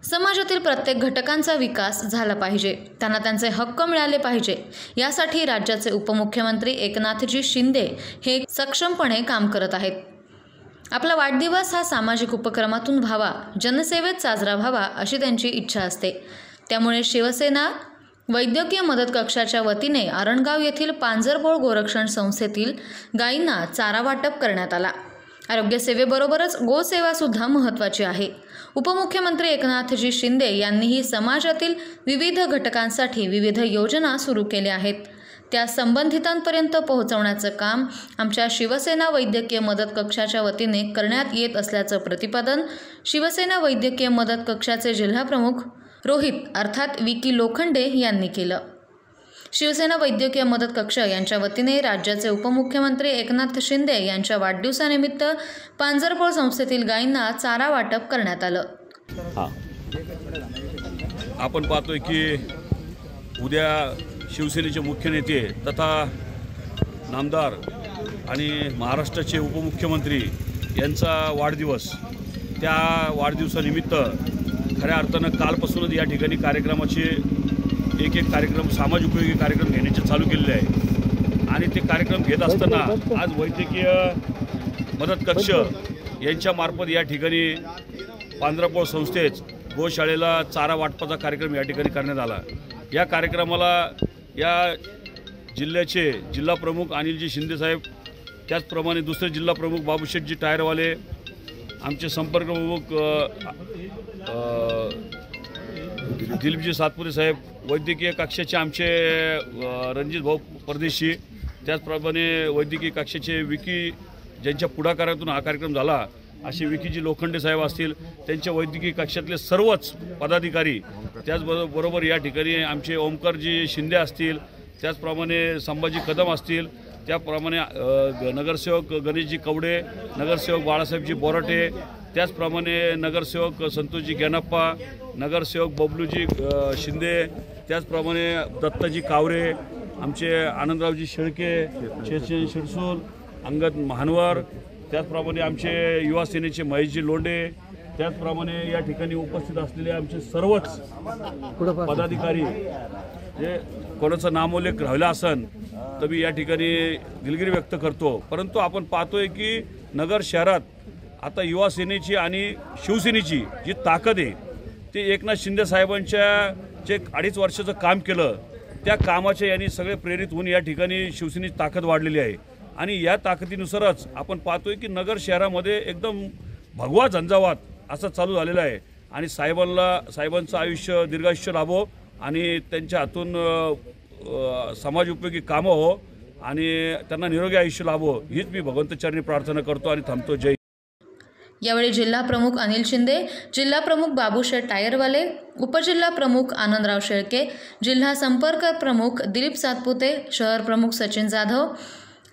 समाजातील प्रत्येक घटकांचा विकास झाला पाहिजे, त्यांना त्यांचे हक्क मिळाले पाहिजे, यासाठी राज्याचे उपमुख्यमंत्री एकनाथजी शिंदे हे सक्षमपणे काम करत आहेत। आपला वाढदिवस हा सामाजिक उपक्रमातून व्हावा, जनसेवेत साजरा व्हावा अशी त्यांची इच्छा असते। त्यामुळे शिवसेना वैद्यकीय मदत कक्षाच्या वतीने आरणगाव येथील पांजरपोळ गोरक्षण संस्थेतील गायींना चारा वाटप करण्यात आला। आरोग्य सेवेबरोबरच गोसेवा सुद्धा महत्त्वाची आहे। उपमुख्यमंत्री एकनाथजी शिंदे यांनीही समाजातील विविध घटकांसाठी विविध योजना सुरू केल्या आहेत, त्या संबंधितांपर्यंत पोहोचवण्याचं काम आमच्या शिवसेना वैद्यकीय मदत कक्षाच्या वतीने करण्यात येत असल्याचं प्रतिपादन शिवसेना वैद्यकीय मदत कक्षाचे जिल्हाप्रमुख रोहित अर्थात विकी लोखंडे यांनी केलं। शिवसेना वैद्यकीय मदत कक्ष यांच्या वतीने राज्याचे उपमुख्यमंत्री एकनाथ शिंदे यांच्या वाढदिवसानिमित्त पांजरपोळ संस्थेतील गायींना चारा वाटप करण्यात आलं। आपण पाहतोय की उद्या शिवसेनेचे मुख्य नेते तथा नामदार आणि महाराष्ट्राचे उपमुख्यमंत्री यांचा वाढदिवस, त्या वाढदिवसानिमित्त खऱ्या अर्थानं कालपासूनच या ठिकाणी कार्यक्रमाचे एक कार्यक्रम समाज उपयोगी कार्यक्रम घेण्याचे चालू केलेले आहे। आणि ते कार्यक्रम घेत असताना आज वैद्यकीय मदत कक्ष यांच्यामार्फत या ठिकाणी पांजरपोळ संस्थेत गोशाळेला चारा वाटपाचा कार्यक्रम या ठिकाणी करण्यात आला। या कार्यक्रमाला या जिल्ह्याचे जिल्हाप्रमुख अनिलजी शिंदे साहेब, त्याचप्रमाणे दुसरे जिल्हाप्रमुख बाबूशेठजी टायरवाले, आमचे संपर्क प्रमुख दिलीपजी सातपुते साहेब, वैद्यकीय कक्षाचे आमचे रणजित भाऊ परदेशी, त्याचप्रमाणे वैद्यकीय कक्षाचे विकी ज्यांच्या पुढाकारातून हा कार्यक्रम झाला असे विकीजी लोखंडे साहेब असतील, त्यांच्या वैद्यकीय कक्षातले सर्वच पदाधिकारी, त्याचबरोबर या ठिकाणी आमचे ओमकारजी शिंदे असतील, त्याचप्रमाणे संभाजी कदम असतील, त्याप्रमाणे नगरसेवक गणेशजी कवडे, नगरसेवक बाळासाहेबजी बोराटे, त्याचप्रमाणे नगरसेवक संतोषजी गॅनप्पा, नगरसेवक बबलूजी शिंदे, त्याचप्रमाणे दत्ताजी कावरे, आमचे आनंदरावजी शेळके, शेषचंद्र शिरसूल, अंगद महानवर, त्याचप्रमाणे आमचे युवा सेनेचे महेशजी लोंढे, त्याचप्रमाणे या ठिकाणी उपस्थित असलेले आमचे सर्वच पदाधिकारी, जे कोणाचं नामोल्लेख राहिला असन तर मी या ठिकाणी दिलगिरी व्यक्त करतो। परंतु आपण पाहतोय की नगर शहरात आता युवा सेनेची आणि शिवसेनेची जी ताकद आहे ते एकनाथ शिंदे साहेबांच्या जे 2.5 वर्षाचं काम केलं त्या कामाच्या यांनी सगळे प्रेरित होऊन या ठिकाणी शिवसेनेची ताकद वाढलेली आहे। आणि या ताकदीनुसारच आपण पाहतोय की नगर शहरामध्ये एकदम भगवा झंझावात असं चालू झालेलं आहे। आणि साहेबांचं आयुष्य दीर्घायुष्य लाभो आणि त्यांच्या हातून समाज उपयोगी कामं हो आणि त्यांना निरोगी आयुष्य लाभो हीच मी भगवंतचरणी प्रार्थना करतो आणि थांबतो। जय। यावेळी जिल्हा प्रमुख अनिल शिंदे, जिल्हा प्रमुख बाबूशेठ टायरवाले, उपजिल्हा प्रमुख आनंदराव शेळके, जिल्हा संपर्क प्रमुख दिलीप सातपुते, शहर प्रमुख सचिन जाधव,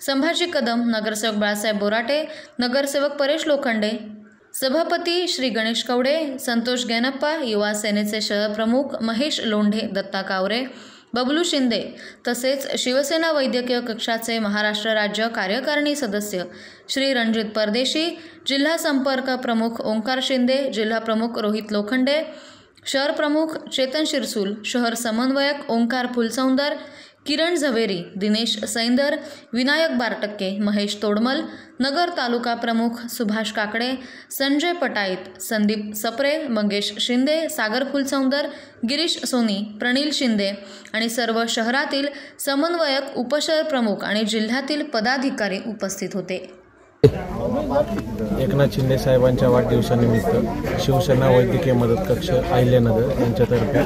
संभाजी कदम, नगरसेवक बाळासाहेब बोराटे, नगरसेवक परेश लोखंडे, सभापती श्री गणेश कवडे, संतोष गॅनप्पा, युवा सेनेचे शहर प्रमुख महेश लोंढे, दत्ता कावरे, बबलू शिंदे, तसेच शिवसेना वैद्यकीय कक्षाचे महाराष्ट्र राज्य कार्यकारिणी सदस्य श्री रणजित परदेशी, जिल्हा संपर्क प्रमुख ओंकार शिंदे, जिल्हा प्रमुख रोहित लोखंडे, शहर प्रमुख चेतन शिरसूल, शहर समन्वयक ओंकार फुलसौंदर, किरण झवेरी, दिनेश सैंदर, विनायक बारटक्के, महेश तोडमल, नगर तालुका प्रमुख सुभाष काकडे, संजय पटाईत, संदीप सप्रे, मंगेश शिंदे, सागर फुलसौंदर, गिरीश सोनी, प्रणिल शिंदे आणि सर्व शहरातील समन्वयक, उपशहर प्रमुख आणि जिल्ह्यातील पदाधिकारी उपस्थित होते। एकनाथ शिंदे साहेबांच्या वाढदिवसानिमित्त शिवसेना वैद्यकीय मदत कक्ष अहिल्यानगर यांच्यातर्फे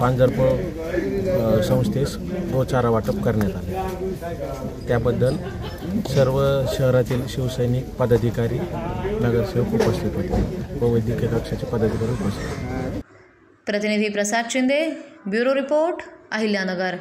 पांजरपोळ संस्थेस गोचारा वाटप करण्यात आले। त्याबद्दल सर्व शहरातील शिवसैनिक पदाधिकारी, नगरसेवक उपस्थित होते व वैद्यकीय कक्षाचे पदाधिकारी उपस्थित होते। प्रतिनिधी प्रसाद शिंदे, ब्युरो रिपोर्ट, अहिल्यानगर।